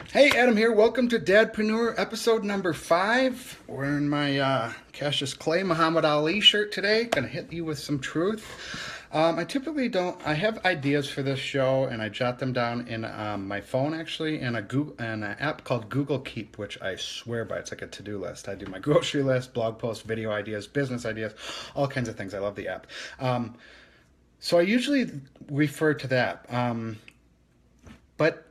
Hey, Adam here. Welcome to Dad-Preneur episode number 5. Wearing my Cassius Clay Muhammad Ali shirt today. Gonna hit you with some truth. I typically don't. I have ideas for this show, and I jot them down in my phone actually, in an app called Google Keep, which I swear by. It's like a to-do list. I do my grocery list, blog posts, video ideas, business ideas, all kinds of things. I love the app. So I usually refer to that. But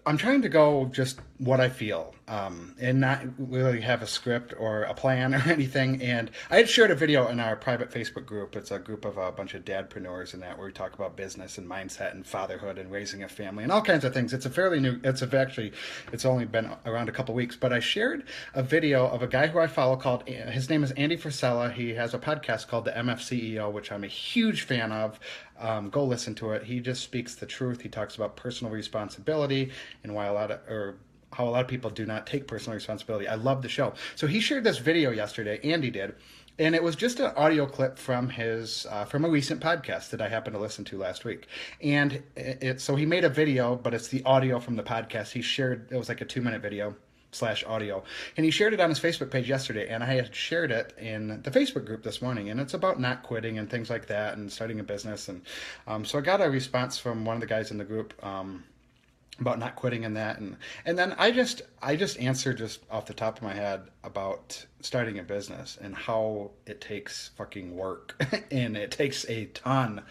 I'm trying to go just what I feel, and not really have a script or a plan or anything. And I had shared a video in our private Facebook group. It's a group of a bunch of dadpreneurs in that, where we talk about business and mindset and fatherhood and raising a family and all kinds of things. It's a fairly new. It's only been around a couple weeks. But I shared a video of a guy who I follow called. His name is Andy Frisella. He has a podcast called the MFCEO, which I'm a huge fan of. Go listen to it. He just speaks the truth. He talks about personal responsibility and why how a lot of people do not take personal responsibility. I love the show. So he shared this video yesterday. Andy did. And it was just an audio clip from his from a recent podcast that I happened to listen to last week. And so he made a video, but it's the audio from the podcast. He shared, it was like a 2-minute video slash audio, and he shared it on his Facebook page yesterday, and I had shared it in the Facebook group this morning, and it's about not quitting and things like that and starting a business. And so I got a response from one of the guys in the group about not quitting and that, and then I just answered just off the top of my head about starting a business and how it takes fucking work and it takes a ton.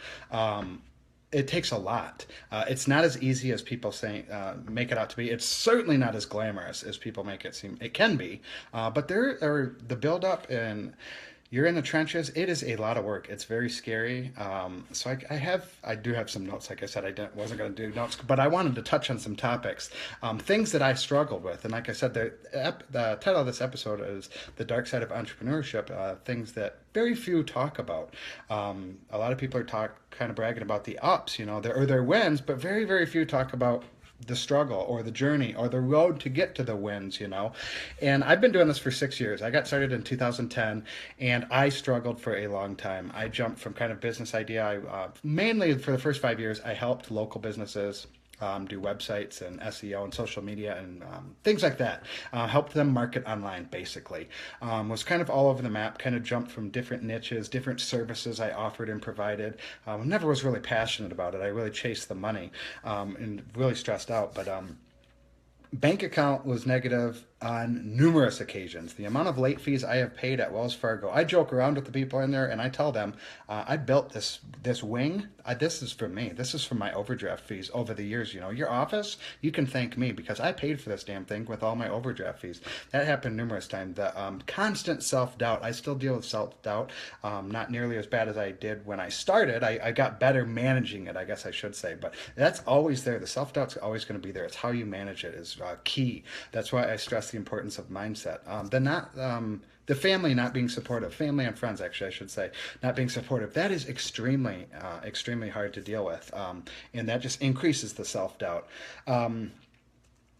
It takes a lot. It's not as easy as people make it out to be. It's certainly not as glamorous as people make it seem. It can be, but there are the build up, and you're in the trenches. It is a lot of work. It's very scary. So I do have some notes. Like I said, wasn't going to do notes, but I wanted to touch on some topics, things that I struggled with. And like I said, the title of this episode is "The Dark Side of Entrepreneurship." Things that very few talk about. A lot of people are kind of bragging about the ups, their wins, but very, very few talk about the struggle or the journey or the road to get to the wins. And I've been doing this for 6 years. I got started in 2010, and I struggled for a long time. I jumped from kind of business idea. Mainly for the first 5 years, I helped local businesses do websites and SEO and social media and things like that. Helped them market online, basically. Was kind of all over the map, kind of jumped from different niches, different services I offered and provided. Never was really passionate about it. I really chased the money and really stressed out. But bank account was negative on numerous occasions. The amount of late fees I have paid at Wells Fargo, I joke around with the people in there and I tell them, I built this wing. This is for me. This is for my overdraft fees over the years. Your office, you can thank me because I paid for this damn thing with all my overdraft fees. That happened numerous times. The constant self-doubt. I still deal with self-doubt, not nearly as bad as I did when I started. I got better managing it, I guess I should say, but that's always there. The self-doubt's always going to be there. It's how you manage it is key. That's why I stress the importance of mindset. The family not being supportive, family and friends, actually, I should say, not being supportive, that is extremely hard to deal with. And that just increases the self-doubt.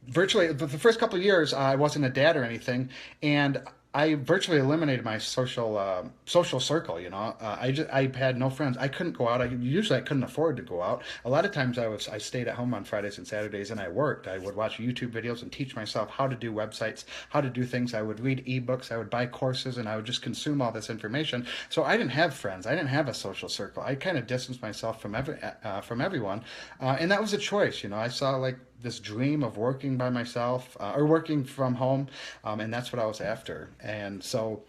Virtually, the first couple of years, I wasn't a dad or anything, and I virtually eliminated my social circle. I had no friends. I couldn't go out. I couldn't afford to go out. A lot of times I stayed at home on Fridays and Saturdays and I worked. I would watch YouTube videos and teach myself how to do websites, how to do things. I would read ebooks. I would buy courses, and I would just consume all this information. So I didn't have friends. I didn't have a social circle. I kind of distanced myself from everyone, and that was a choice. I saw like this dream of working by myself or working from home, and that's what I was after. And so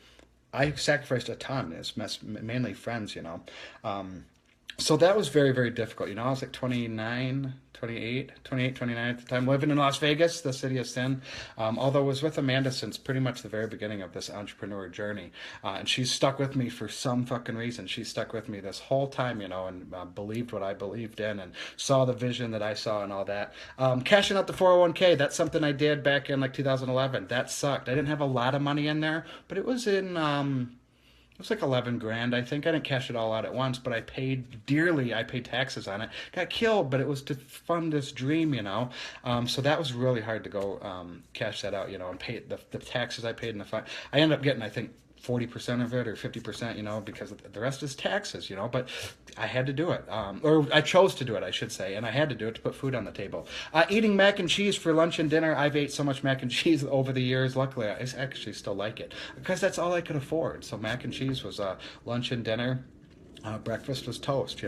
I sacrificed a ton. It's mainly friends. So that was very, very difficult. I was like 28, 29 at the time, living in Las Vegas, the city of sin. Although I was with Amanda since pretty much the very beginning of this entrepreneur journey. And she's stuck with me for some fucking reason. She stuck with me this whole time, and believed what I believed in and saw the vision that I saw and all that. Cashing out the 401k, that's something I did back in like 2011. That sucked. I didn't have a lot of money in there, but it was it was like 11 grand, I think. I didn't cash it all out at once, but I paid dearly. I paid taxes on it. Got killed, but it was to fund this dream. So that was really hard to go cash that out, and pay the taxes I paid in the fund. I ended up getting, I think, 40% of it or 50%, because the rest is taxes, but I had to do it. Or I chose to do it, I should say, and I had to do it to put food on the table. Eating mac and cheese for lunch and dinner. I've ate so much mac and cheese over the years. Luckily, I actually still like it because that's all I could afford. So mac and cheese was lunch and dinner. Breakfast was toast,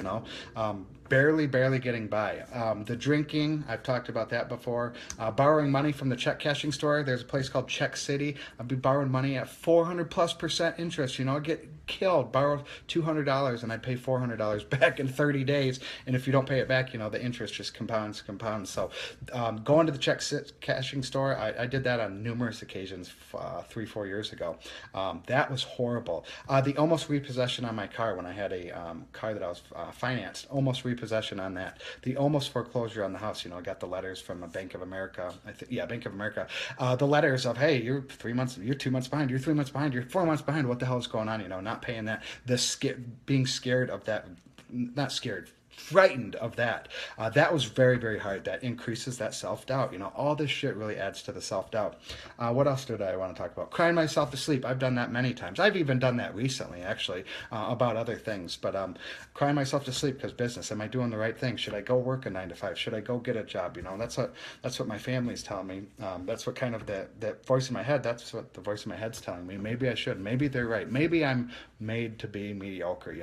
barely getting by. The drinking, I've talked about that before. Borrowing money from the check cashing store. There's a place called Check City. I'd be borrowing money at 400+% interest. I'd get killed. Borrow $200 and I'd pay $400 back in 30 days. And if you don't pay it back, the interest just compounds. So going to the check cashing store, I did that on numerous occasions 3-4 years ago. That was horrible. The almost repossession on my car when I had a car that I was financed, almost repossession on that. The almost foreclosure on the house. I got the letters from a Bank of America. Bank of America. The letters of, hey, you're 2 months behind, you're 3 months behind, you're 4 months behind. What the hell is going on? Not paying that. Being scared of that. Not scared. Frightened of that. That was very, very hard. That increases that self-doubt. All this shit really adds to the self-doubt. What else did I want to talk about? Crying myself to sleep. I've done that many times. I've even done that recently, actually, about other things. But crying myself to sleep because business. Am I doing the right thing? Should I go work a 9 to 5? Should I go get a job? That's what my family's telling me. That's what kind of that voice in my head. That's what the voice in my head's telling me. Maybe I should. Maybe they're right. Maybe I'm made to be mediocre.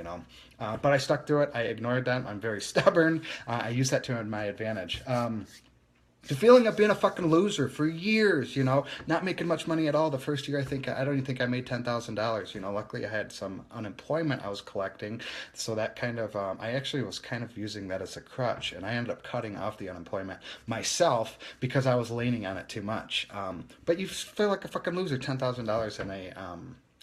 But I stuck through it. I ignored them. I'm very stubborn. I use that to my advantage. The feeling of being a fucking loser for years, not making much money at all. The first year, I don't even think I made $10,000. Luckily I had some unemployment I was collecting. So that kind of, I actually was kind of using that as a crutch, and I ended up cutting off the unemployment myself because I was leaning on it too much. But you feel like a fucking loser, $10,000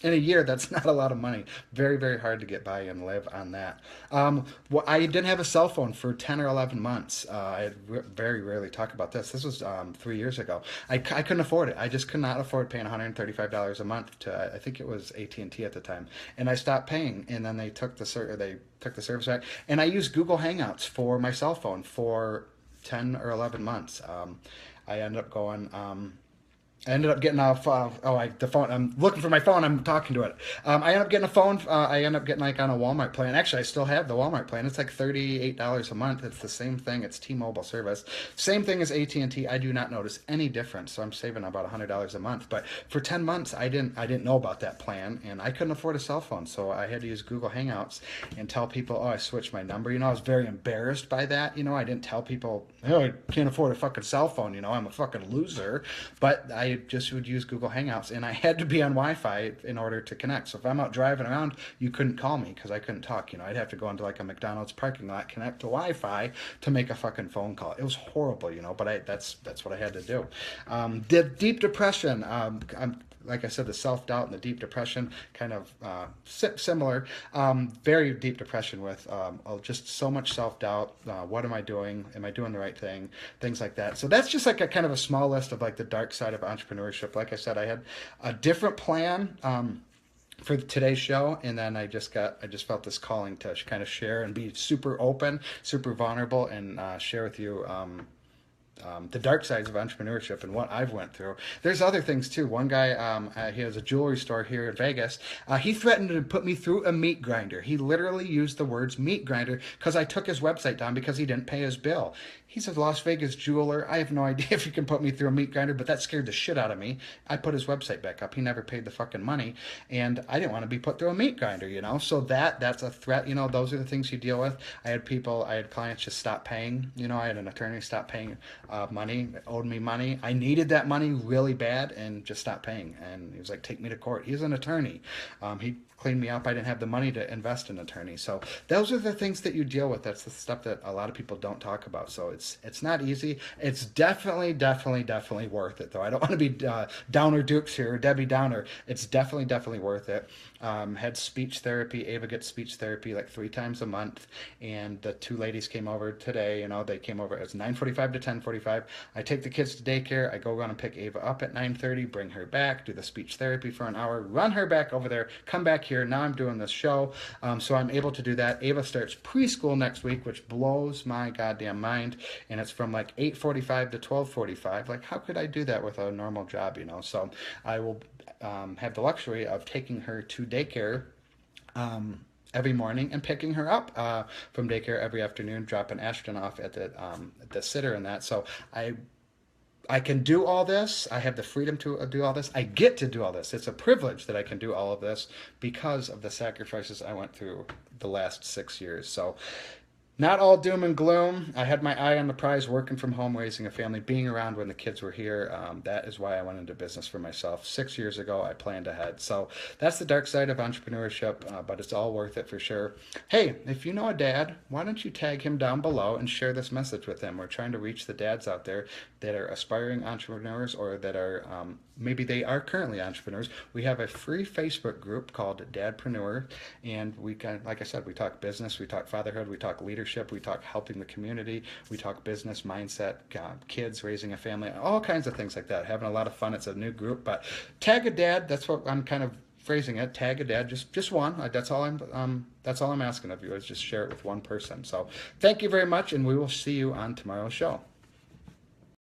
in a year. That's not a lot of money. Very, very hard to get by and live on that. I didn't have a cell phone for 10 or 11 months. I very rarely talk about this. This was 3 years ago. I couldn't afford it. I just could not afford paying $135 a month to, I think it was AT&T at the time. And I stopped paying, and then they took the service back. And I used Google Hangouts for my cell phone for 10 or 11 months. I ended up going... I ended up getting the phone. I'm looking for my phone. I'm talking to it. I ended up getting a phone. I ended up getting on a Walmart plan. Actually, I still have the Walmart plan. It's like $38 a month. It's the same thing. It's T-Mobile service. Same thing as AT&T. I do not notice any difference. So I'm saving about $100 a month. But for 10 months, I didn't know about that plan, and I couldn't afford a cell phone. So I had to use Google Hangouts and tell people, I switched my number. I was very embarrassed by that. I didn't tell people, I can't afford a fucking cell phone. I'm a fucking loser. But I just would use Google Hangouts, and I had to be on Wi-Fi in order to connect. So if I'm out driving around, you couldn't call me because I couldn't talk. I'd have to go into like a McDonald's parking lot, connect to Wi-Fi to make a fucking phone call. It was horrible, but that's what I had to do. The deep depression. Like I said, the self-doubt and the deep depression, kind of similar. Very deep depression with just so much self-doubt. What am I doing? Am I doing the right thing? Things like that. So that's just like a kind of a small list of like the dark side of entrepreneurship. Like I said, I had a different plan for today's show, and then I just felt this calling to kind of share and be super open, super vulnerable, and share with you the dark sides of entrepreneurship and what I've went through. There's other things too. One guy, he has a jewelry store here in Vegas. He threatened to put me through a meat grinder. He literally used the words meat grinder because I took his website down because he didn't pay his bill. He's a Las Vegas jeweler. I have no idea if he can put me through a meat grinder, but that scared the shit out of me. I put his website back up. He never paid the fucking money, and I didn't want to be put through a meat grinder, So that's a threat. Those are the things you deal with. I had clients just stop paying. I had an attorney stop paying money, owed me money. I needed that money really bad and just stopped paying. And he was like, take me to court. He's an attorney. He cleaned me up. I didn't have the money to invest in an attorney. So those are the things that you deal with. That's the stuff that a lot of people don't talk about. So it's not easy. It's definitely worth it, though. I don't want to be Downer Dukes here, or Debbie Downer. It's definitely worth it. Had speech therapy. Ava gets speech therapy like 3 times a month. And the 2 ladies came over today. They came over. It's 9:45 to 10:45. I take the kids to daycare. I go around and pick Ava up at 9:30, bring her back, do the speech therapy for an hour, run her back over there, come back here. Now I'm doing this show. So I'm able to do that. Ava starts preschool next week, which blows my goddamn mind. and it's from like 8:45 to 12:45. Like, how could I do that with a normal job, you know? So I will have the luxury of taking her to daycare every morning and picking her up from daycare every afternoon, dropping Ashton off at the sitter and that. So I can do all this. I have the freedom to do all this. I get to do all this. It's a privilege that I can do all of this because of the sacrifices I went through the last 6 years. So not all doom and gloom. I had my eye on the prize, working from home, raising a family, being around when the kids were here. That is why I went into business for myself. 6 years ago, I planned ahead. So that's the dark side of entrepreneurship, but it's all worth it for sure. Hey, if you know a dad, why don't you tag him down below and share this message with him? We're trying to reach the dads out there that are aspiring entrepreneurs, or that are maybe they are currently entrepreneurs. We have a free Facebook group called Dad-Preneur, and we can, like I said, we talk business, we talk fatherhood, we talk leadership, we talk helping the community, we talk business mindset, kids, raising a family, all kinds of things like that. Having a lot of fun. It's a new group, but tag a dad. That's what I'm kind of phrasing it. Tag a dad, just one. That's all I'm asking of you, is just share it with one person. So thank you very much, and we will see you on tomorrow's show.